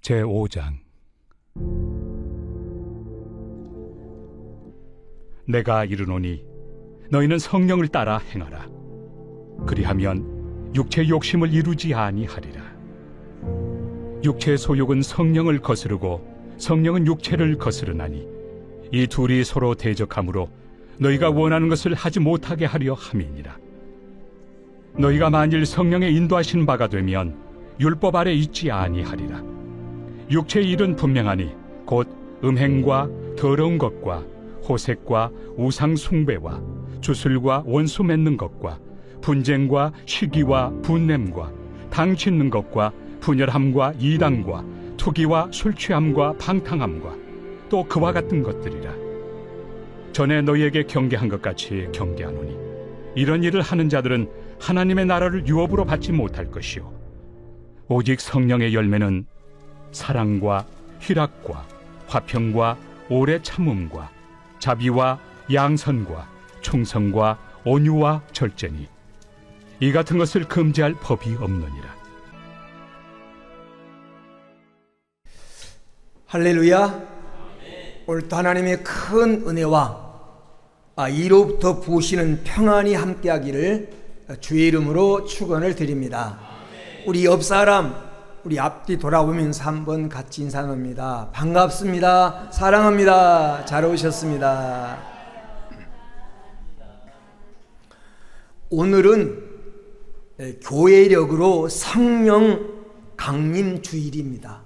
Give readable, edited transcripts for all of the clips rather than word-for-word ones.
제5장. 내가 이르노니 너희는 성령을 따라 행하라. 그리하면 육체의 욕심을 이루지 아니하리라. 육체의 소욕은 성령을 거스르고 성령은 육체를 거스르나니 이 둘이 서로 대적하므로 너희가 원하는 것을 하지 못하게 하려 함이니라. 너희가 만일 성령의 인도하신 바가 되면 율법 아래 있지 아니하리라. 육체의 일은 분명하니 곧 음행과 더러운 것과 호색과 우상 숭배와 주술과 원수 맺는 것과 분쟁과 시기와 분냄과 당 짓는 것과 분열함과 이단과 투기와 술 취함과 방탕함과 또 그와 같은 것들이라. 전에 너희에게 경계한 것 같이 경계하노니 이런 일을 하는 자들은 하나님의 나라를 유업으로 받지 못할 것이요 오직 성령의 열매는 사랑과 희락과 화평과 오래 참음과 자비와 양선과 충성과 온유와 절제니 이 같은 것을 금지할 법이 없느니라. 할렐루야. 오늘도 하나님의 큰 은혜와 이로부터 부으시는 평안이 함께하기를 주의 이름으로 축원을 드립니다. 우리 옆사람, 우리 앞뒤 돌아보면서 한번 같이 인사 나눕니다. 반갑습니다. 사랑합니다. 잘 오셨습니다. 오늘은 교회력으로 성령 강림 주일입니다.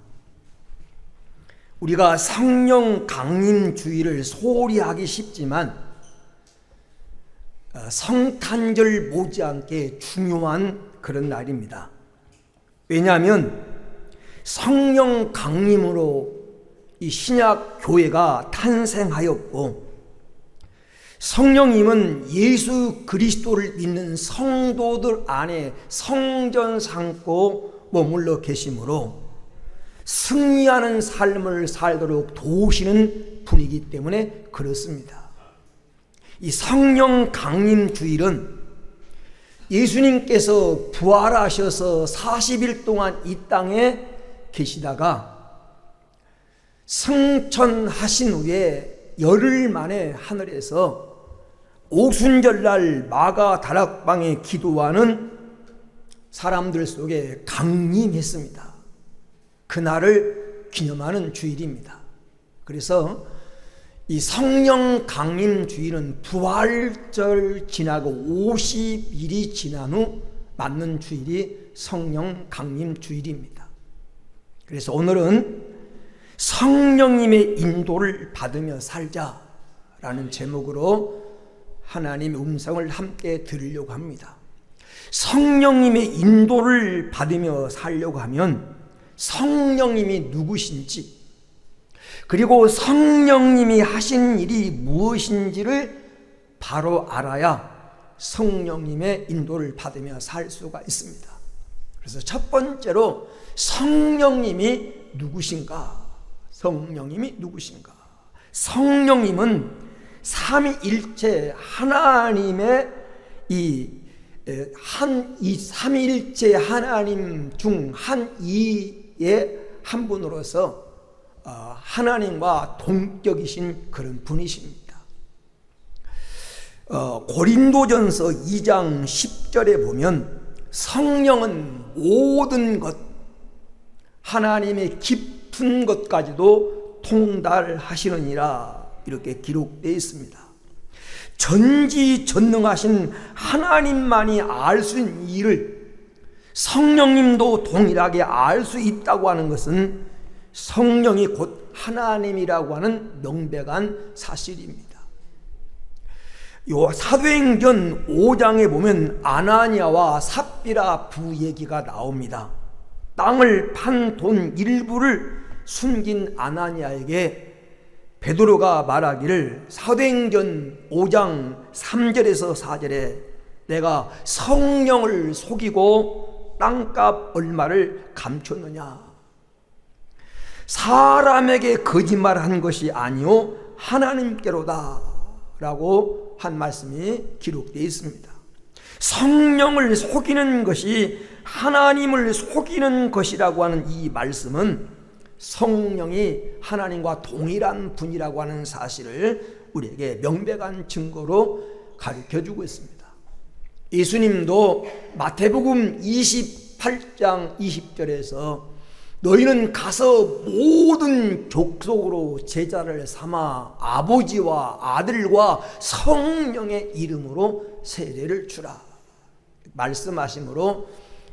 우리가 성령 강림 주일을 소홀히 하기 쉽지만 성탄절 못지않게 중요한 그런 날입니다. 왜냐하면 성령 강림으로 이 신약 교회가 탄생하였고, 성령님은 예수 그리스도를 믿는 성도들 안에 성전 삼고 머물러 계시므로 승리하는 삶을 살도록 도우시는 분이기 때문에 그렇습니다. 이 성령 강림 주일은 예수님께서 부활하셔서 40일 동안 이 땅에 계시다가 승천하신 후에 열흘 만에 하늘에서 오순절날 마가 다락방에 기도하는 사람들 속에 강림했습니다. 그날을 기념하는 주일입니다. 그래서 이 성령 강림 주일은 부활절 지나고 50일이 지난 후 맞는 주일이 성령 강림 주일입니다. 그래서 오늘은 성령님의 인도를 받으며 살자라는 제목으로 하나님의 음성을 함께 들으려고 합니다. 성령님의 인도를 받으며 살려고 하면 성령님이 누구신지, 그리고 성령님이 하신 일이 무엇인지를 바로 알아야 성령님의 인도를 받으며 살 수가 있습니다. 그래서 첫 번째로 성령님이 누구신가? 성령님이 누구신가? 성령님은 삼위일체 하나님의 삼위일체 하나님 중 한 이의 한 분으로서 하나님과 동격이신 그런 분이십니다. 고린도전서 2장 10절에 보면 성령은 모든 것, 하나님의 깊은 것까지도 통달하시느니라 이렇게 기록되어 있습니다. 전지전능하신 하나님만이 알 수 있는 일을 성령님도 동일하게 알 수 있다고 하는 것은 성령이 곧 하나님이라고 하는 명백한 사실입니다. 요 사도행전 5장에 보면 아나니아와 삽비라 부 얘기가 나옵니다. 땅을 판 돈 일부를 숨긴 아나니아에게 베드로가 말하기를 사도행전 5장 3절에서 4절에 내가 성령을 속이고 땅값 얼마를 감췄느냐. 사람에게 거짓말한 것이 아니요 하나님께로다 라고 한 말씀이 기록되어 있습니다. 성령을 속이는 것이 하나님을 속이는 것이라고 하는 이 말씀은 성령이 하나님과 동일한 분이라고 하는 사실을 우리에게 명백한 증거로 가르쳐주고 있습니다. 예수님도 마태복음 28장 20절에서 너희는 가서 모든 족속으로 제자를 삼아 아버지와 아들과 성령의 이름으로 세례를 주라 말씀하심으로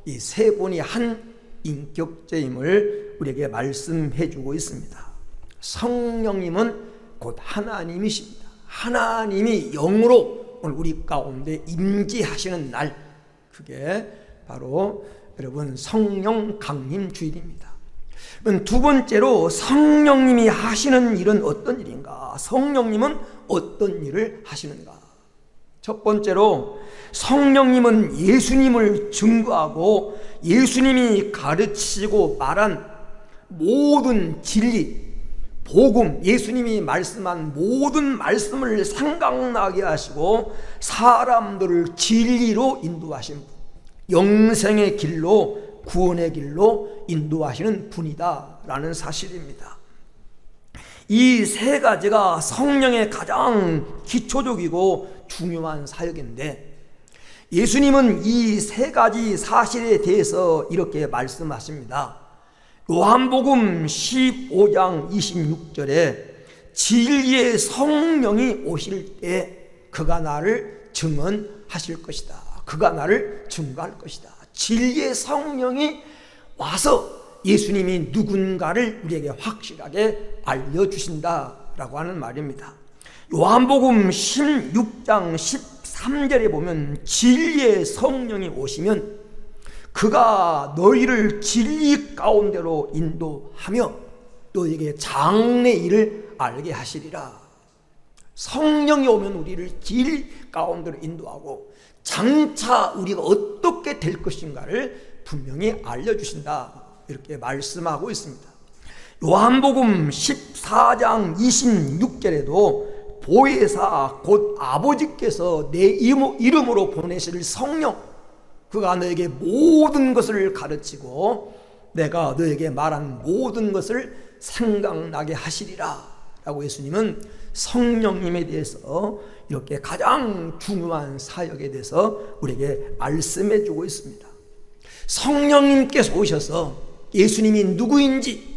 이 세 분이 한 인격체임을 우리에게 말씀해 주고 있습니다. 성령님은 곧 하나님이십니다. 하나님이 영으로 오늘 우리 가운데 임재하시는 날, 그게 바로 여러분 성령 강림 주일입니다. 두 번째로 성령님이 하시는 일은 어떤 일인가? 성령님은 어떤 일을 하시는가? 첫 번째로 성령님은 예수님을 증거하고 예수님이 가르치시고 말한 모든 진리, 복음, 예수님이 말씀한 모든 말씀을 생각나게 하시고 사람들을 진리로 인도하신 분, 영생의 길로, 구원의 길로 인도하시는 분이다라는 사실입니다. 이 세 가지가 성령의 가장 기초적이고 중요한 사역인데, 예수님은 이 세 가지 사실에 대해서 이렇게 말씀하십니다. 요한복음 15장 26절에 진리의 성령이 오실 때 그가 나를 증언하실 것이다. 그가 나를 증거할 것이다. 진리의 성령이 와서 예수님이 누군가를 우리에게 확실하게 알려주신다라고 하는 말입니다. 요한복음 16장 13절에 보면 진리의 성령이 오시면 그가 너희를 진리 가운데로 인도하며 너희에게 장래의 일을 알게 하시리라. 성령이 오면 우리를 진리 가운데로 인도하고 장차 우리가 어떻게 될 것인가를 분명히 알려주신다, 이렇게 말씀하고 있습니다. 요한복음 14장 26절에도 보혜사 곧 아버지께서 내 이름으로 보내실 성령, 그가 너에게 모든 것을 가르치고 내가 너에게 말한 모든 것을 생각나게 하시리라 라고 예수님은 성령님에 대해서 이렇게 가장 중요한 사역에 대해서 우리에게 말씀해 주고 있습니다. 성령님께서 오셔서 예수님이 누구인지,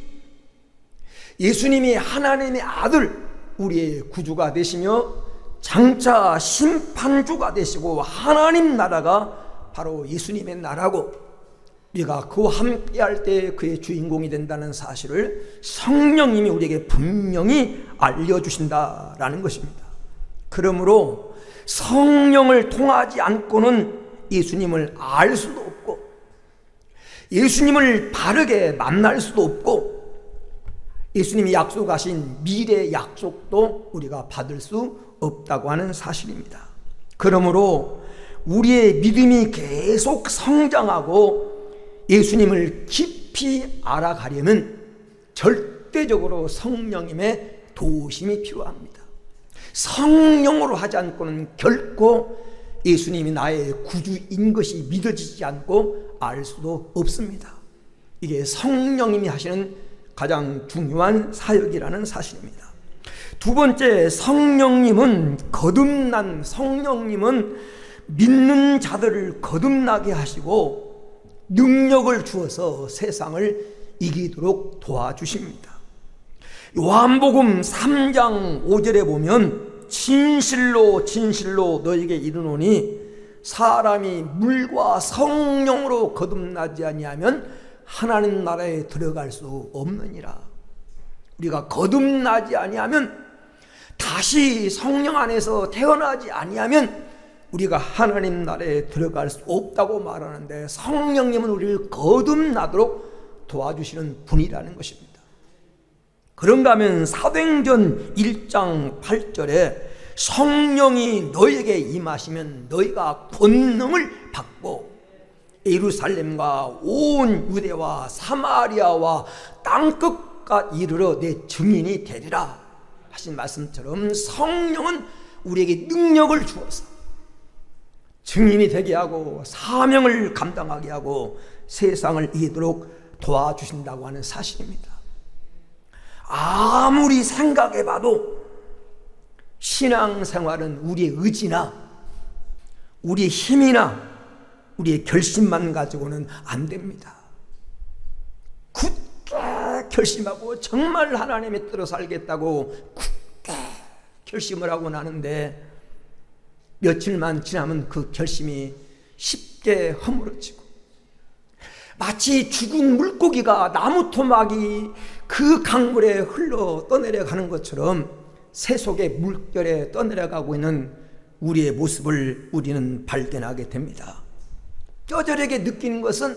예수님이 하나님의 아들, 우리의 구주가 되시며 장차 심판주가 되시고 하나님 나라가 바로 예수님의 나라고 우리가 그와 함께 할 때 그의 주인공이 된다는 사실을 성령님이 우리에게 분명히 알려주신다라는 것입니다. 그러므로 성령을 통하지 않고는 예수님을 알 수도 없고 예수님을 바르게 만날 수도 없고 예수님이 약속하신 미래 약속도 우리가 받을 수 없다고 하는 사실입니다. 그러므로 우리의 믿음이 계속 성장하고 예수님을 깊이 알아가려면 절대적으로 성령님의 도우심이 필요합니다. 성령으로 하지 않고는 결코 예수님이 나의 구주인 것이 믿어지지 않고 알 수도 없습니다. 이게 성령님이 하시는 가장 중요한 사역이라는 사실입니다. 두 번째, 성령님은 믿는 자들을 거듭나게 하시고 능력을 주어서 세상을 이기도록 도와주십니다. 요한복음 3장 5절에 보면 진실로 진실로 너에게 이르노니 사람이 물과 성령으로 거듭나지 아니하면 하나님 나라에 들어갈 수 없느니라. 우리가 거듭나지 아니하면, 다시 성령 안에서 태어나지 아니하면 우리가 하나님 나라에 들어갈 수 없다고 말하는데, 성령님은 우리를 거듭나도록 도와주시는 분이라는 것입니다. 그런가 하면 사도행전 1장 8절에 성령이 너희에게 임하시면 너희가 권능을 받고 예루살렘과 온 유대와 사마리아와 땅끝까지 이르러 내 증인이 되리라 하신 말씀처럼 성령은 우리에게 능력을 주어서 증인이 되게 하고 사명을 감당하게 하고 세상을 이기도록 도와주신다고 하는 사실입니다. 아무리 생각해봐도 신앙생활은 우리의 의지나 우리의 힘이나 우리의 결심만 가지고는 안 됩니다. 굳게 결심하고 정말 하나님의 뜻으로 살겠다고 굳게 결심을 하고 나는데 며칠만 지나면 그 결심이 쉽게 허물어지고, 마치 죽은 물고기가 나무 토막이 그 강물에 흘러 떠내려가는 것처럼 세속의 물결에 떠내려가고 있는 우리의 모습을 우리는 발견하게 됩니다. 뼈저리게 느끼는 것은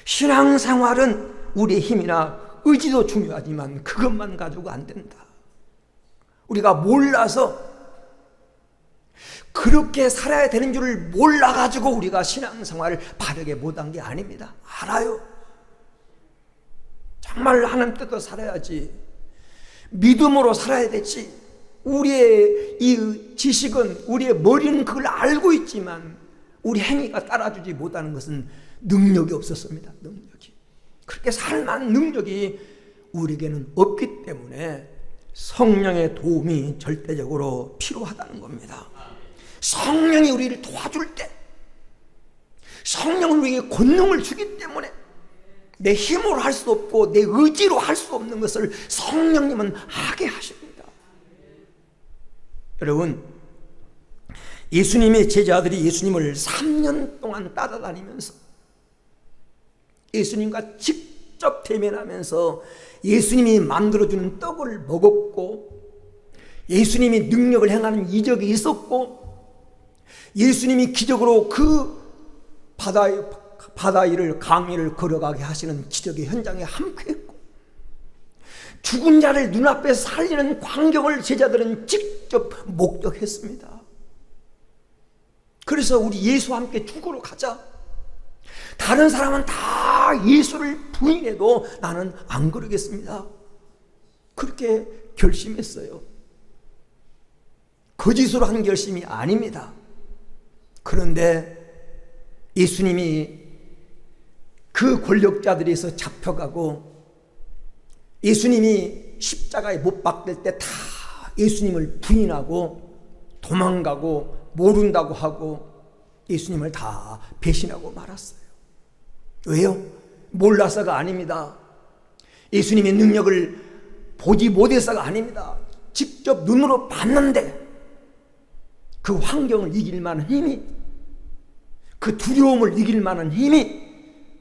신앙생활은 우리의 힘이나 의지도 중요하지만 그것만 가지고 안 된다. 우리가 몰라서 그렇게 살아야 되는 줄을 몰라가지고 우리가 신앙생활을 바르게 못한 게 아닙니다. 알아요. 정말 하나님 뜻대로 살아야지, 믿음으로 살아야 되지. 우리의 이 지식은, 우리의 머리는 그걸 알고 있지만 우리 행위가 따라주지 못하는 것은 능력이 없었습니다. 능력이. 그렇게 살만한 능력이 우리에게는 없기 때문에 성령의 도움이 절대적으로 필요하다는 겁니다. 성령이 우리를 도와줄 때, 성령은 우리에게 권능을 주기 때문에 내 힘으로 할 수 없고 내 의지로 할 수 없는 것을 성령님은 하게 하십니다. 여러분, 예수님의 제자들이 예수님을 3년 동안 따라다니면서 예수님과 직접 대면하면서 예수님이 만들어주는 떡을 먹었고, 예수님이 능력을 행하는 이적이 있었고, 예수님이 기적으로 그 바다 위를, 강 위를 걸어가게 하시는 기적의 현장에 함께했고, 죽은 자를 눈앞에 살리는 광경을 제자들은 직접 목격했습니다. 그래서 우리 예수와 함께 죽으러 가자. 다른 사람은 다 예수를 부인해도 나는 안 그러겠습니다. 그렇게 결심했어요. 거짓으로 한 결심이 아닙니다. 그런데 예수님이 그 권력자들에서 잡혀가고 예수님이 십자가에 못 박힐 때 다 예수님을 부인하고 도망가고 모른다고 하고 예수님을 다 배신하고 말았어요. 왜요? 몰라서가 아닙니다. 예수님의 능력을 보지 못해서가 아닙니다. 직접 눈으로 봤는데 그 환경을 이길 만한 힘이, 그 두려움을 이길 만한 힘이,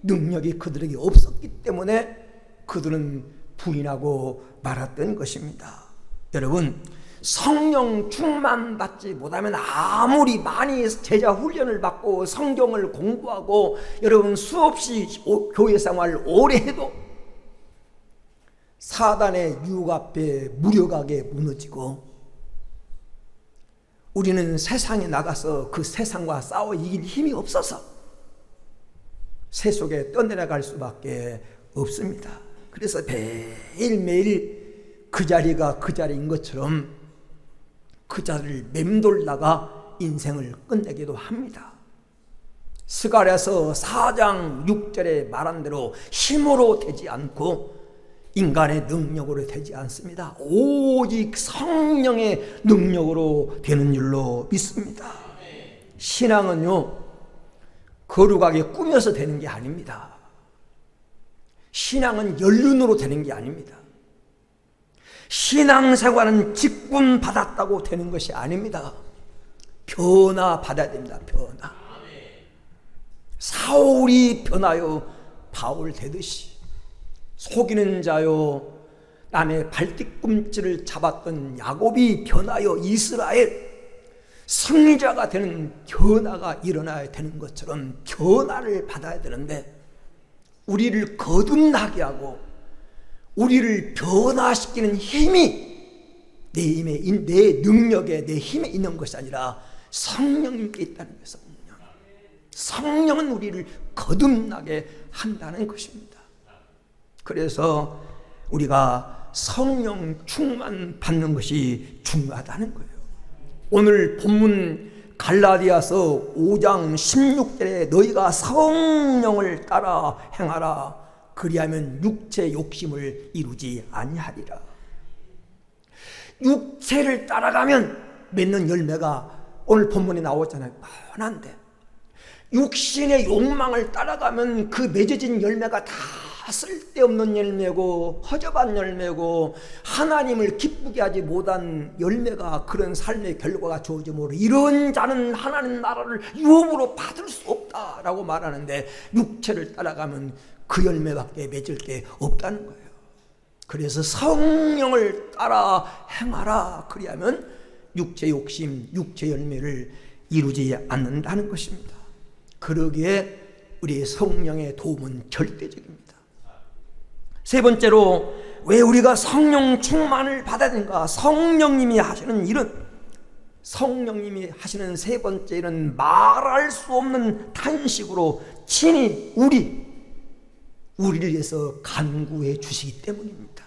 능력이 그들에게 없었기 때문에 그들은 부인하고 말았던 것입니다. 여러분, 성령 충만 받지 못하면 아무리 많이 제자 훈련을 받고 성경을 공부하고 여러분 수없이 교회 생활을 오래 해도 사단의 유혹 앞에 무력하게 무너지고, 우리는 세상에 나가서 그 세상과 싸워 이길 힘이 없어서 세속에 떠내려갈 수밖에 없습니다. 그래서 매일매일 그 자리가 그 자리인 것처럼 그 자리를 맴돌다가 인생을 끝내기도 합니다. 스가랴서 4장 6절에 말한 대로 힘으로 되지 않고 인간의 능력으로 되지 않습니다. 오직 성령의 능력으로 되는 줄로 믿습니다. 신앙은요, 거룩하게 꾸며서 되는 게 아닙니다. 신앙은 연륜으로 되는 게 아닙니다. 신앙생활은 직분 받았다고 되는 것이 아닙니다. 변화 받아야 됩니다. 변화. 사울이 변하여 바울 되듯이, 속이는 자요 남의 발뒤꿈치를 잡았던 야곱이 변하여 이스라엘 승리자가 되는 변화가 일어나야 되는 것처럼 변화를 받아야 되는데, 우리를 거듭나게 하고 우리를 변화시키는 힘이 내 힘에, 내 능력에, 내 힘에 있는 것이 아니라 성령님께 있다는 거예요. 성령은 우리를 거듭나게 한다는 것입니다. 그래서 우리가 성령 충만 받는 것이 중요하다는 거예요. 오늘 본문 갈라디아서 5장 16절에 너희가 성령을 따라 행하라, 그리하면 육체 욕심을 이루지 아니하리라. 육체를 따라가면 맺는 열매가 오늘 본문에 나오잖아요. 뻔한데 육신의 욕망을 따라가면 그 맺어진 열매가 다 쓸데없는 열매고 허접한 열매고 하나님을 기쁘게 하지 못한 열매가 그런 삶의 결과가 주어지므로 이런 자는 하나님 나라를 유업으로 받을 수 없다라고 말하는데 육체를 따라가면 그 열매밖에 맺을 게 없다는 거예요. 그래서 성령을 따라 행하라. 그리하면 육체 욕심, 육체 열매를 이루지 않는다는 것입니다. 그러기에 우리의 성령의 도움은 절대적입니다. 세 번째로 왜 우리가 성령 충만을 받아야 되는가? 성령님이 하시는 일은, 성령님이 하시는 세 번째 일은 말할 수 없는 탄식으로 친히 우리를 위해서 간구해 주시기 때문입니다.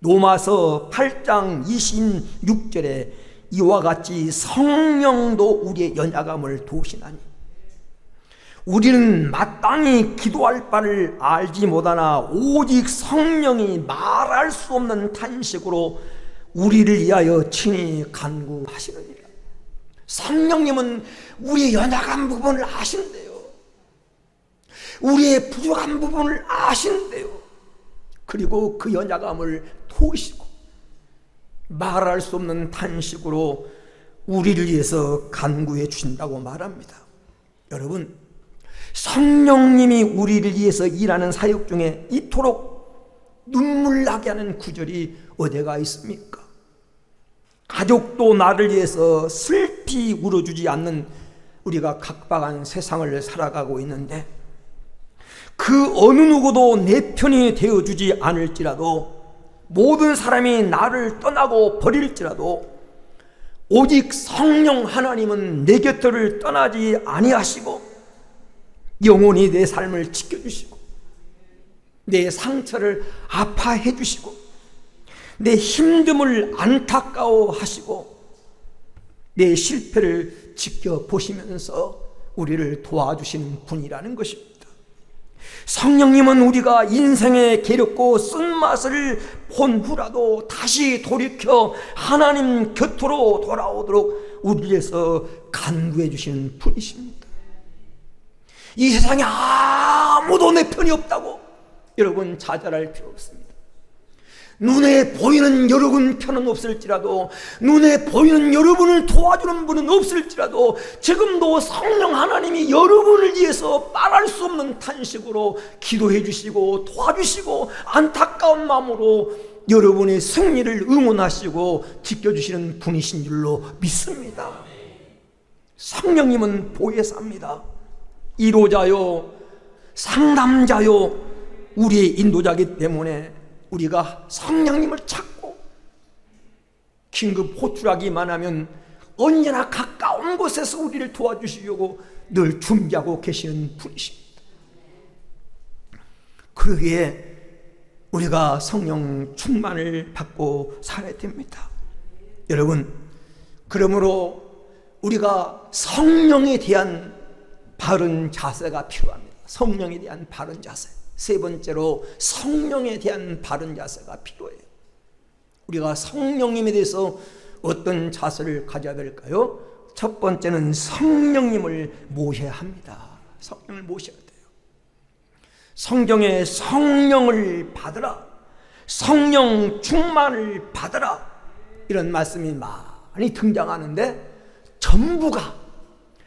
로마서 8장 26절에 이와 같이 성령도 우리의 연약함을 도우시나니 우리는 마땅히 기도할 바를 알지 못하나 오직 성령이 말할 수 없는 탄식으로 우리를 위하여 친히 간구하시느니라. 성령님은 우리의 연약한 부분을 아신대요. 우리의 부족한 부분을 아신대요. 그리고 그 연약함을 도우시고 말할 수 없는 탄식으로 우리를 위해서 간구해 주신다고 말합니다. 여러분, 성령님이 우리를 위해서 일하는 사역 중에 이토록 눈물 나게 하는 구절이 어디가 있습니까? 가족도 나를 위해서 슬피 울어주지 않는 우리가 각박한 세상을 살아가고 있는데 그 어느 누구도 내 편이 되어주지 않을지라도 모든 사람이 나를 떠나고 버릴지라도 오직 성령 하나님은 내 곁을 떠나지 아니하시고 영원히 내 삶을 지켜주시고 내 상처를 아파해 주시고 내 힘듦을 안타까워하시고 내 실패를 지켜보시면서 우리를 도와주시는 분이라는 것입니다. 성령님은 우리가 인생의 괴롭고 쓴맛을 본 후라도 다시 돌이켜 하나님 곁으로 돌아오도록 우리를 위해서 간구해 주시는 분이십니다. 이 세상에 아무도 내 편이 없다고 여러분 자잘할 필요 없습니다. 눈에 보이는 여러분 편은 없을지라도, 눈에 보이는 여러분을 도와주는 분은 없을지라도 지금도 성령 하나님이 여러분을 위해서 말할 수 없는 탄식으로 기도해 주시고 도와주시고 안타까운 마음으로 여러분의 승리를 응원하시고 지켜주시는 분이신 줄로 믿습니다. 성령님은 보혜사입니다. 이로자요, 상담자요, 우리의 인도자이기 때문에 우리가 성령님을 찾고 긴급 호출하기만 하면 언제나 가까운 곳에서 우리를 도와주시려고 늘 준비하고 계시는 분이십니다. 그러기에 우리가 성령 충만을 받고 살아야 됩니다. 여러분, 그러므로 우리가 성령에 대한 바른 자세가 필요합니다. 성령에 대한 바른 자세. 세 번째로 성령에 대한 바른 자세가 필요해요. 우리가 성령님에 대해서 어떤 자세를 가져야 될까요? 첫 번째는 성령님을 모셔야 합니다. 성령을 모셔야 돼요. 성경에 성령을 받으라, 성령 충만을 받으라, 이런 말씀이 많이 등장하는데 전부가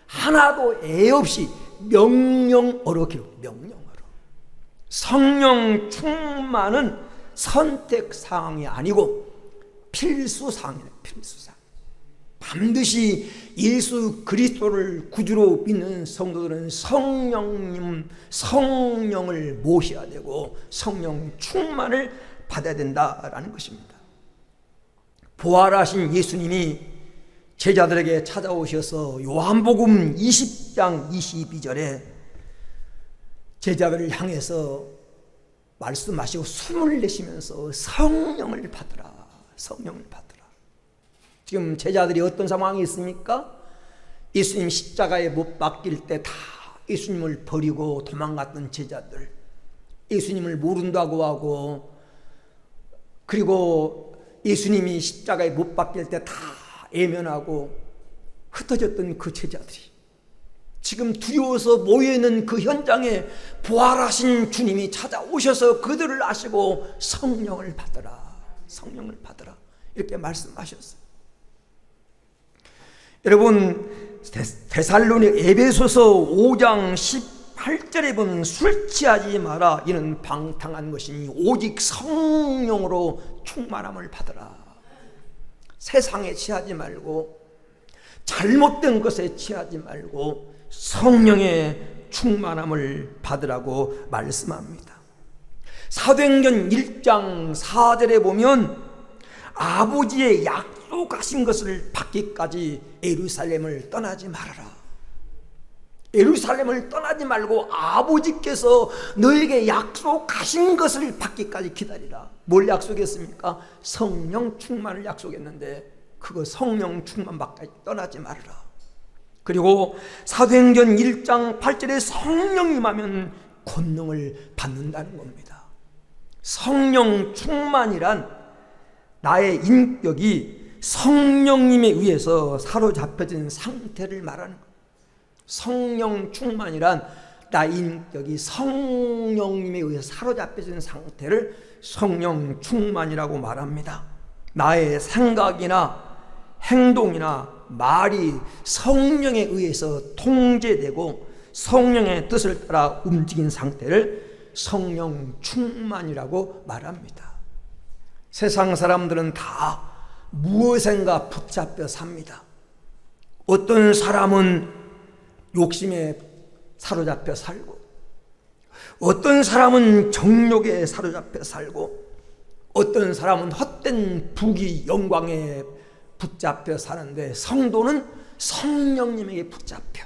하나도 애 없이 명령어로 기록, 명령어로. 성령 충만은 선택사항이 아니고 필수사항이에요. 필수사항. 반드시 예수 그리스도를 구주로 믿는 성도들은 성령을 모셔야 되고 성령 충만을 받아야 된다라는 것입니다. 부활하신 예수님이 제자들에게 찾아오셔서 요한복음 20장 22절에 제자들을 향해서 말씀하시고 숨을 내쉬면서 성령을 받으라, 성령을 받으라. 지금 제자들이 어떤 상황이 있습니까? 예수님 십자가에 못 박힐 때 다 예수님을 버리고 도망갔던 제자들, 예수님을 모른다고 하고, 그리고 예수님이 십자가에 못 박힐 때 다 애면하고 흩어졌던 그 제자들이 지금 두려워서 모여있는 그 현장에 부활하신 주님이 찾아오셔서 그들을 아시고 성령을 받으라, 성령을 받으라, 이렇게 말씀하셨어요. 여러분, 데살로니 에베소서 5장 18절에 보면 술 취하지 마라, 이는 방탕한 것이니 오직 성령으로 충만함을 받으라. 세상에 취하지 말고 잘못된 것에 취하지 말고 성령의 충만함을 받으라고 말씀합니다. 사도행전 1장 4절에 보면 아버지의 약속하신 것을 받기까지 예루살렘을 떠나지 말아라. 예루살렘을 떠나지 말고 아버지께서 너에게 약속하신 것을 받기까지 기다리라. 뭘 약속했습니까? 성령 충만을 약속했는데 그거 성령 충만 받기까지 떠나지 말아라. 그리고 사도행전 1장 8절에 성령 임하면 권능을 받는다는 겁니다. 성령 충만이란 나의 인격이 성령님에 의해서 사로잡혀진 상태를 말하는 거예요. 성령 충만이란 나의 인격이 성령님에 의해서 사로잡혀진 상태를 성령 충만이라고 말합니다. 나의 생각이나 행동이나 말이 성령에 의해서 통제되고 성령의 뜻을 따라 움직인 상태를 성령 충만이라고 말합니다. 세상 사람들은 다 무엇인가 붙잡혀 삽니다. 어떤 사람은 욕심에 사로잡혀 살고, 어떤 사람은 정욕에 사로잡혀 살고, 어떤 사람은 헛된 부귀 영광에 붙잡혀 사는데, 성도는 성령님에게 붙잡혀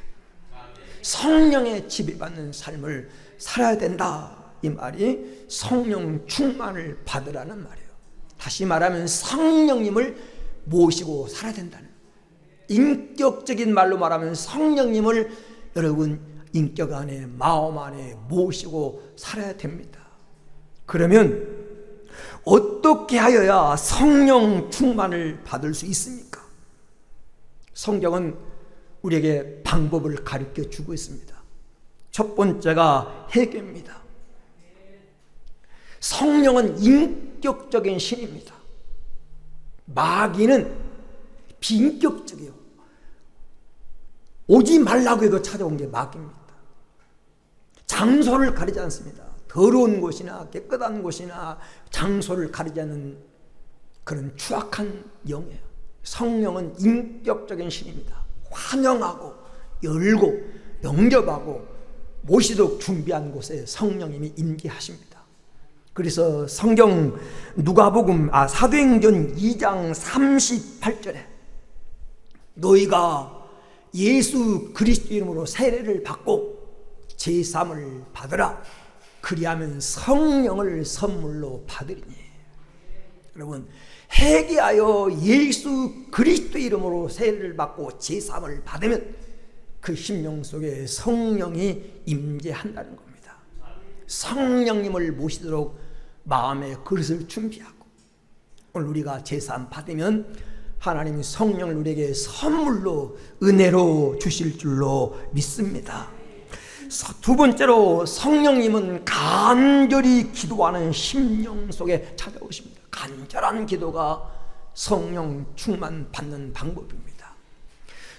성령의 지배받는 삶을 살아야 된다. 이 말이 성령 충만을 받으라는 말이에요. 다시 말하면 성령님을 모시고 살아야 된다는, 인격적인 말로 말하면 성령님을 여러분 인격 안에, 마음 안에 모시고 살아야 됩니다. 그러면 어떻게 하여야 성령 충만을 받을 수 있습니까? 성경은 우리에게 방법을 가르쳐 주고 있습니다. 첫 번째가 회개입니다. 성령은 인격적인 신입니다. 마귀는 비인격적이에요. 오지 말라고 해도 찾아온 게 마귀입니다. 장소를 가리지 않습니다. 더러운 곳이나 깨끗한 곳이나 장소를 가리지 않는 그런 추악한 영이에요. 성령은 인격적인 신입니다. 환영하고 열고 영접하고 모시도록 준비한 곳에 성령님이 임재하십니다. 그래서 성경 누가복음 사도행전 2장 38절에 너희가 예수 그리스도 이름으로 세례를 받고 제사함을 받으라. 그리하면 성령을 선물로 받으리니. 여러분, 회개하여 예수 그리스도 이름으로 세례를 받고 제사함을 받으면 그 심령 속에 성령이 임재한다는 겁니다. 성령님을 모시도록 마음의 그릇을 준비하고, 오늘 우리가 제사함 받으면 하나님이 성령을 우리에게 선물로 은혜로 주실 줄로 믿습니다. 두 번째로 성령님은 간절히 기도하는 심령 속에 찾아오십니다. 간절한 기도가 성령 충만 받는 방법입니다.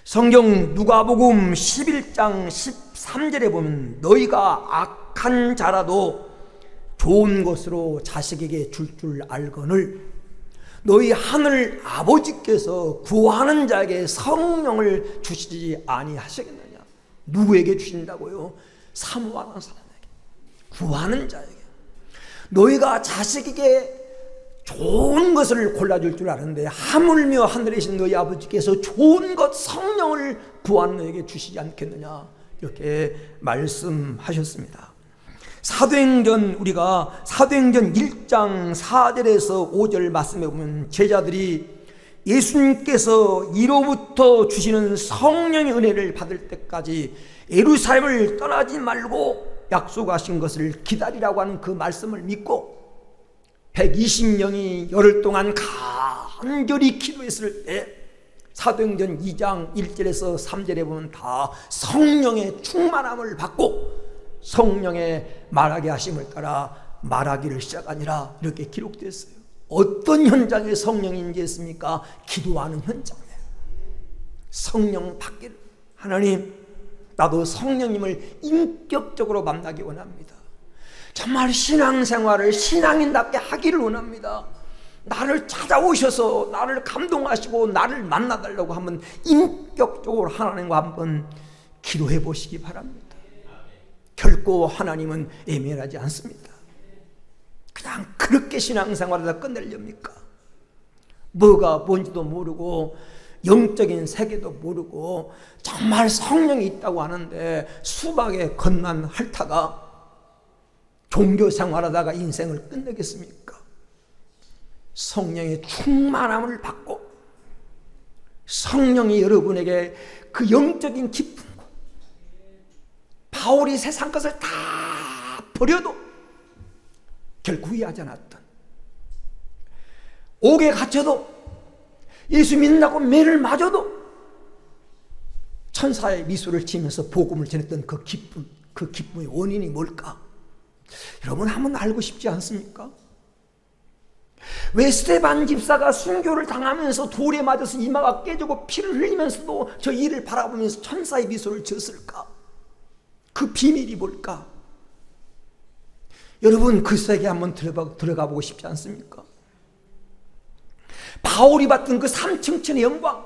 성경 누가복음 11장 13절에 보면 너희가 악한 자라도 좋은 것으로 자식에게 줄 줄 알거늘 너희 하늘 아버지께서 구하는 자에게 성령을 주시지 아니하시겠느냐. 누구에게 주신다고요? 사모하는 사람에게, 구하는 자에게. 너희가 자식에게 좋은 것을 골라줄 줄 아는데 하물며 하늘에 계신 너희 아버지께서 좋은 것 성령을 구하는 너에게 주시지 않겠느냐. 이렇게 말씀하셨습니다. 우리가 사도행전 1장 4절에서 5절 말씀해 보면 제자들이 예수님께서 이로부터 주시는 성령의 은혜를 받을 때까지 예루살렘을 떠나지 말고 약속하신 것을 기다리라고 하는 그 말씀을 믿고 120명이 열흘 동안 간절히 기도했을 때 사도행전 2장 1절에서 3절에 보면 다 성령의 충만함을 받고 성령의 말하게 하심을 따라 말하기를 시작하니라 이렇게 기록되었어요. 어떤 현장에 성령이 임재했습니까? 기도하는 현장이에요. 성령 받기를. 하나님, 나도 성령님을 인격적으로 만나기 원합니다. 정말 신앙생활을 신앙인답게 하기를 원합니다. 나를 찾아오셔서 나를 감동하시고 나를 만나달라고 한번 인격적으로 하나님과 한번 기도해 보시기 바랍니다. 결코 하나님은 예민하지 않습니다. 그냥 그렇게 신앙생활을 끝내렵니까? 뭐가 뭔지도 모르고 영적인 세계도 모르고 정말 성령이 있다고 하는데 수박에 겉만 핥다가 종교 생활하다가 인생을 끝내겠습니까? 성령의 충만함을 받고 성령이 여러분에게 그 영적인 기쁨과 바울이 세상 것을 다 버려도 결코 후회하지 않았던, 옥에 갇혀도 예수 믿는다고 매를 맞아도 천사의 미소를 지으면서 복음을 전했던 그 기쁨, 그 기쁨의 원인이 뭘까? 여러분 한번 알고 싶지 않습니까? 왜 스데반 집사가 순교를 당하면서 돌에 맞아서 이마가 깨지고 피를 흘리면서도 저 이를 바라보면서 천사의 미소를 지었을까? 그 비밀이 뭘까? 여러분 그 세계에 한번 들어가 보고 싶지 않습니까? 바울이 받던 그 삼층천의 영광,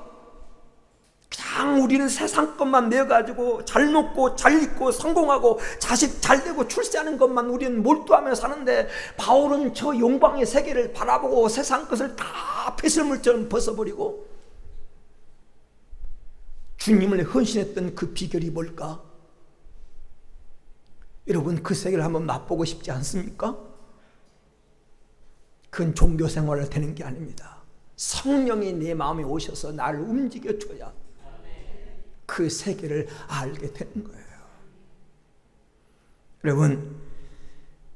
그냥 우리는 세상 것만 내가지고 잘 먹고 잘 입고 성공하고 자식 잘 되고 출세하는 것만 우리는 몰두하며 사는데, 바울은 저 영광의 세계를 바라보고 세상 것을 다 폐설물처럼 벗어버리고 주님을 헌신했던 그 비결이 뭘까? 여러분 그 세계를 한번 맛보고 싶지 않습니까? 그건 종교 생활을 되는 게 아닙니다. 성령이 내 마음에 오셔서 나를 움직여줘야 그 세계를 알게 되는 거예요. 여러분,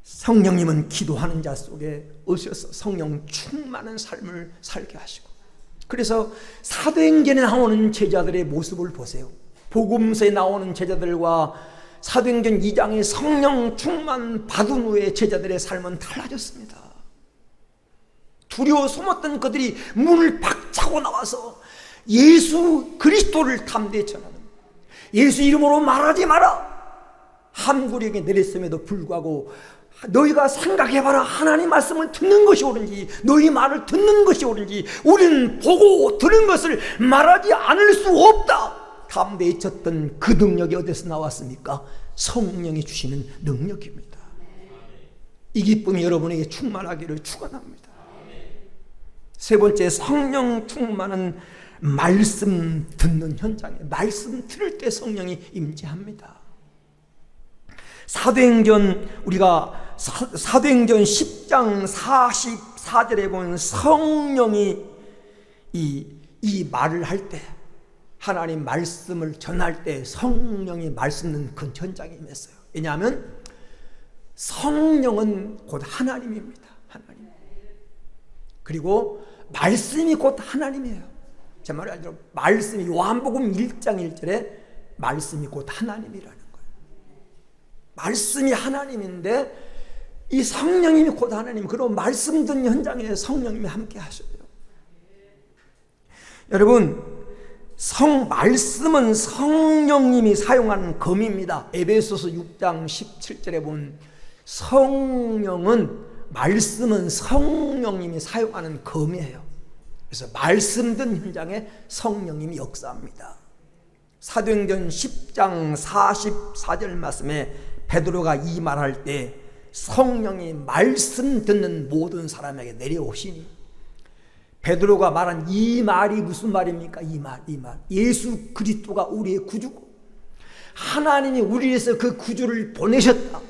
성령님은 기도하는 자 속에 오셔서 성령 충만한 삶을 살게 하시고, 그래서 사도행전에 나오는 제자들의 모습을 보세요. 복음서에 나오는 제자들과 사도행전 2장의 성령 충만 받은 후에 제자들의 삶은 달라졌습니다. 두려워 숨었던 그들이 문을 박차고 나와서 예수 그리스도를 담대히 전하는, 예수 이름으로 말하지 마라 함구령에 내렸음에도 불구하고 너희가 생각해봐라, 하나님 말씀을 듣는 것이 옳은지 너희 말을 듣는 것이 옳은지 우리는 보고 들은 것을 말하지 않을 수 없다 담대히 쳤던 그 능력이 어디서 나왔습니까? 성령이 주시는 능력입니다. 이 기쁨이 여러분에게 충만하기를 축원합니다. 세 번째, 성령 충만은 말씀 듣는 현장에, 말씀 들을 때 성령이 임재합니다. 우리가 사도행전 10장 44절에 보면 성령이 이 말을 할 때, 하나님 말씀을 전할 때 성령이 말씀 듣는 그 현장에 임했어요. 왜냐하면 성령은 곧 하나님입니다. 하나님. 그리고 말씀이 곧 하나님이에요. 제 말이 아니라 말씀이, 요한복음 1장 1절에 말씀이 곧 하나님이라는 거예요. 말씀이 하나님인데 이 성령님이 곧 하나님, 그리고 말씀 듣는 현장에 성령님이 함께 하셔요. 여러분, 말씀은 성령님이 사용하는 검입니다. 에베소서 6장 17절에 보면 말씀은 성령님이 사용하는 검이에요. 그래서 말씀 듣는 현장에 성령님이 역사합니다. 사도행전 10장 44절 말씀에 베드로가 이 말할 때 성령이 말씀 듣는 모든 사람에게 내려오시니, 베드로가 말한 이 말이 무슨 말입니까? 이 말. 예수 그리스도가 우리의 구주고 하나님이 우리 위해서 그 구주를 보내셨다.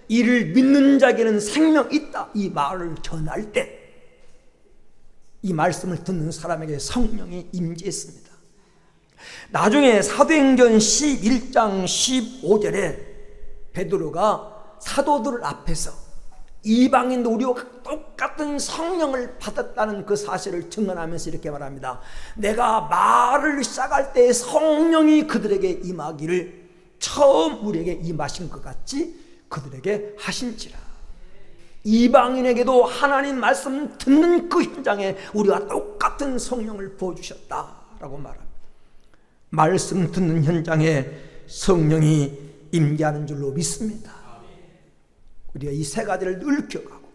이를 믿는 자에게는 생명 있다. 이 말을 전할 때 이 말씀을 듣는 사람에게 성령이 임재했습니다. 나중에 사도행전 11장 15절에 베드로가 사도들 앞에서 이방인도 우리와 똑같은 성령을 받았다는 그 사실을 증언하면서 이렇게 말합니다. 내가 말을 시작할 때 성령이 그들에게 임하기를 처음 우리에게 임하신 것 같이 그들에게 하신지라. 이방인에게도 하나님 말씀 듣는 그 현장에 우리가 똑같은 성령을 부어주셨다라고 말합니다. 말씀 듣는 현장에 성령이 임재하는 줄로 믿습니다. 우리가 이 세 가지를 늘 기억하고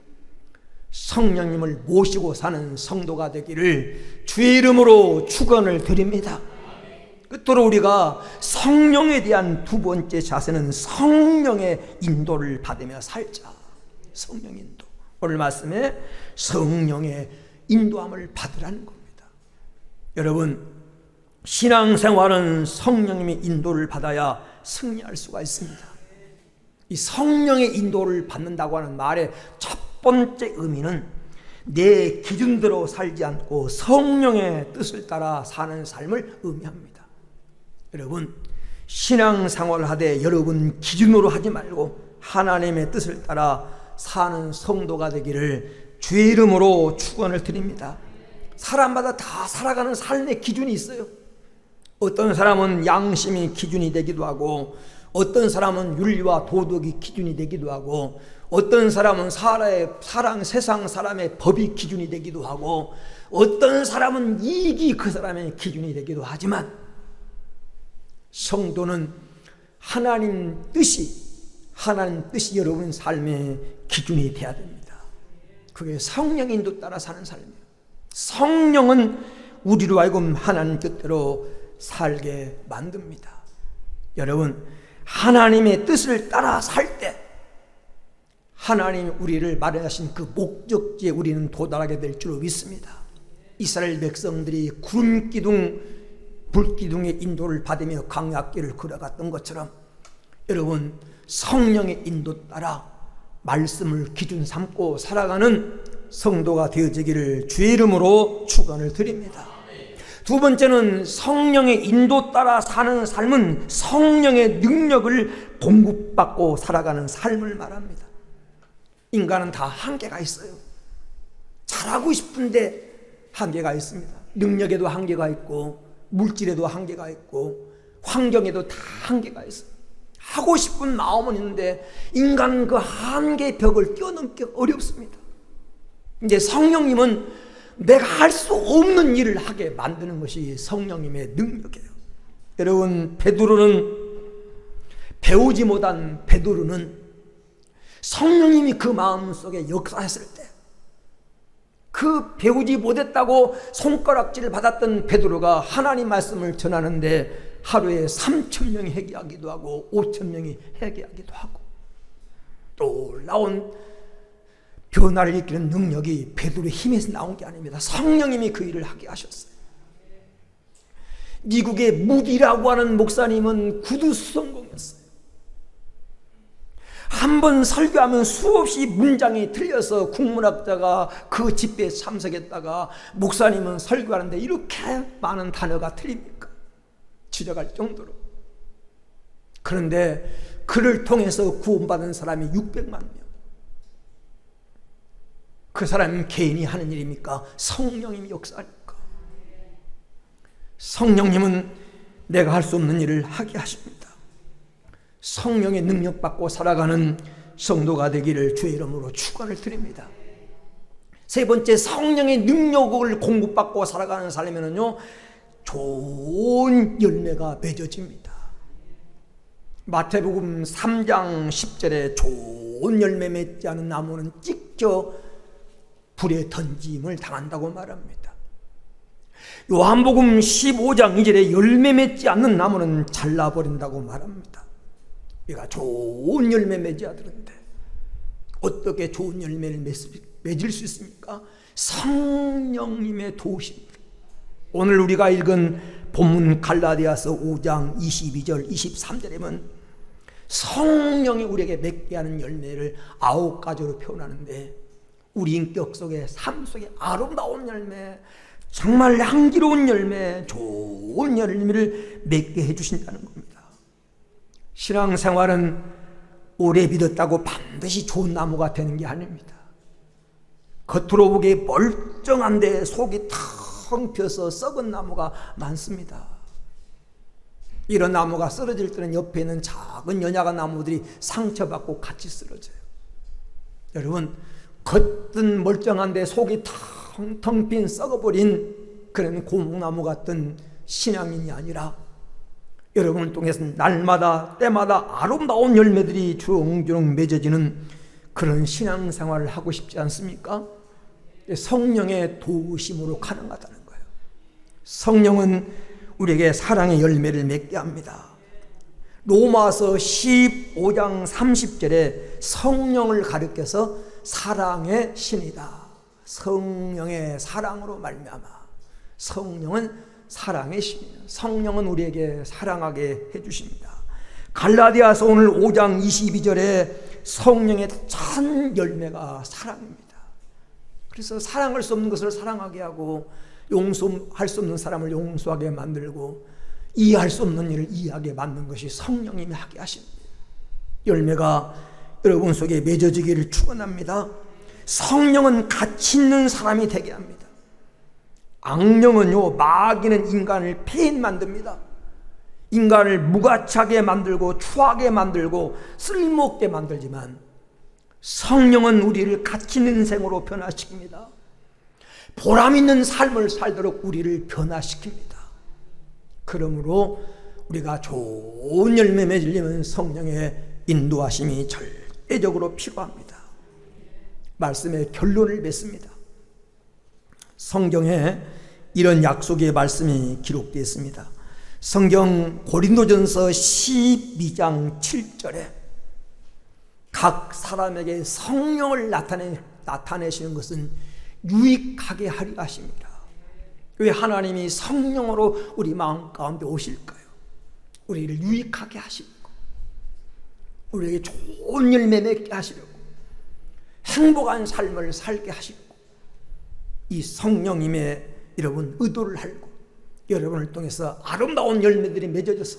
성령님을 모시고 사는 성도가 되기를 주의 이름으로 축원을 드립니다. 끝으로 우리가 성령에 대한 두 번째 자세는 성령의 인도를 받으며 살자. 성령 인도. 오늘 말씀에 성령의 인도함을 받으라는 겁니다. 여러분, 신앙생활은 성령님의 인도를 받아야 승리할 수가 있습니다. 이 성령의 인도를 받는다고 하는 말의 첫 번째 의미는 내 기준대로 살지 않고 성령의 뜻을 따라 사는 삶을 의미합니다. 여러분, 신앙생활을 하되 여러분 기준으로 하지 말고 하나님의 뜻을 따라 사는 성도가 되기를 주의 이름으로 축원을 드립니다. 사람마다 다 살아가는 삶의 기준이 있어요. 어떤 사람은 양심이 기준이 되기도 하고, 어떤 사람은 윤리와 도덕이 기준이 되기도 하고, 어떤 사람은 세상 사람의 법이 기준이 되기도 하고, 어떤 사람은 이익이 그 사람의 기준이 되기도 하지만, 성도는 하나님 뜻이 여러분 삶의 기준이 되어야 됩니다. 그게 성령의 인도 따라 사는 삶이에요. 성령은 우리로 하여금 하나님 뜻대로 살게 만듭니다. 여러분, 하나님의 뜻을 따라 살 때 하나님이 우리를 마련하신 그 목적지에 우리는 도달하게 될 줄로 믿습니다. 이스라엘 백성들이 구름 기둥, 불 기둥의 인도를 받으며 광야길을 걸어갔던 것처럼 여러분, 성령의 인도 따라 말씀을 기준 삼고 살아가는 성도가 되어지기를 주의 이름으로 축원을 드립니다. 두 번째는 성령의 인도 따라 사는 삶은 성령의 능력을 공급받고 살아가는 삶을 말합니다. 인간은 다 한계가 있어요. 잘하고 싶은데 한계가 있습니다. 능력에도 한계가 있고, 물질에도 한계가 있고, 환경에도 다 한계가 있어요. 하고 싶은 마음은 있는데 인간은 그 한계의 벽을 뛰어넘기 어렵습니다. 이제 성령님은 내가 할 수 없는 일을 하게 만드는 것이 성령님의 능력이에요. 여러분, 배우지 못한 베드로는 성령님이 그 마음속에 역사했을 때, 그 배우지 못했다고 손가락질을 받았던 베드로가 하나님 말씀을 전하는데 하루에 3,000명이 회개하기도 하고 5,000명이 회개하기도 하고, 놀라운 변화를 일으키는 능력이 베드로의 힘에서 나온 게 아닙니다. 성령님이 그 일을 하게 하셨어요. 미국의 무디라고 하는 목사님은 구두 수성공이었어요. 한 번 설교하면 수없이 문장이 틀려서 국문학자가 그 집회에 참석했다가 목사님은 설교하는데 이렇게 많은 단어가 틀립니까? 지적할 정도로. 그런데 그를 통해서 구원받은 사람이 600만 명. 그 사람은 개인이 하는 일입니까? 성령님이 역사하니까. 성령님은 내가 할 수 없는 일을 하게 하십니다. 성령의 능력 받고 살아가는 성도가 되기를 주의 이름으로 축원을 드립니다. 세 번째, 성령의 능력을 공급받고 살아가는 삶에는요, 좋은 열매가 맺어집니다. 마태복음 3장 10절에 좋은 열매 맺지 않은 나무는 찢겨 불에 던짐을 당한다고 말합니다. 요한복음 15장 2절에 열매 맺지 않는 나무는 잘라버린다고 말합니다. 우리가 좋은 열매 맺어야 되는데 어떻게 좋은 열매를 맺을 수 있습니까? 성령님의 도우심. 오늘 우리가 읽은 본문 갈라디아서 5장 22절 23절에 보면 성령이 우리에게 맺게 하는 열매를 9가지로 표현하는데, 우리 인격 속에, 삶 속에 아름다운 열매, 정말 향기로운 열매, 좋은 열매를 맺게 해주신다는 겁니다. 신앙생활은 오래 믿었다고 반드시 좋은 나무가 되는 게 아닙니다. 겉으로 보기에 멀쩡한데 속이 텅 비어서 썩은 나무가 많습니다. 이런 나무가 쓰러질 때는 옆에 있는 작은 연약한 나무들이 상처받고 같이 쓰러져요. 여러분, 겉은 멀쩡한데 속이 텅텅 빈 썩어버린 그런 고목나무 같은 신앙인이 아니라 여러분을 통해서 날마다 때마다 아름다운 열매들이 주렁주렁 맺어지는 그런 신앙생활을 하고 싶지 않습니까? 성령의 도우심으로 가능하다는 거예요. 성령은 우리에게 사랑의 열매를 맺게 합니다. 로마서 15장 30절에 성령을 가리켜서 사랑의 신이다. 성령의 사랑으로 말미암아. 성령은 사랑의 신이에요. 성령은 우리에게 사랑하게 해주십니다. 갈라디아서 오늘 5장 22절에 성령의 첫 열매가 사랑입니다. 그래서 사랑할 수 없는 것을 사랑하게 하고 용서할 수 없는 사람을 용서하게 만들고 이해할 수 없는 일을 이해하게 만든 것이 성령님이 하게 하십니다. 열매가 여러분 속에 맺어지기를 축원합니다. 성령은 가치 있는 사람이 되게 합니다. 악령은요, 마귀는 인간을 폐인 만듭니다. 인간을 무가치하게 만들고 추하게 만들고 쓸모없게 만들지만 성령은 우리를 가치 있는 인생으로 변화시킵니다. 보람 있는 삶을 살도록 우리를 변화시킵니다. 그러므로 우리가 좋은 열매 맺으려면 성령의 인도하심이 절대적으로 필요합니다. 말씀의 결론을 맺습니다. 성경에 이런 약속의 말씀이 기록되어 있습니다. 성경 고린도전서 12장 7절에 각 사람에게 성령을 나타내시는 것은 유익하게 하려 하십니다. 왜 하나님이 성령으로 우리 마음 가운데 오실까요? 우리를 유익하게 하시고 우리에게 좋은 열매 맺게 하시려고 행복한 삶을 살게 하시고 이 성령님의 여러분 의도를 알고 여러분을 통해서 아름다운 열매들이 맺어져서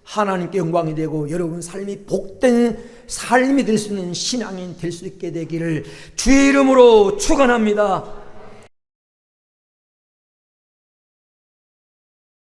하나님께 영광이 되고 여러분 삶이 복된 삶이 될 수 있는 신앙인 될 수 있게 되기를 주의 이름으로 축원합니다.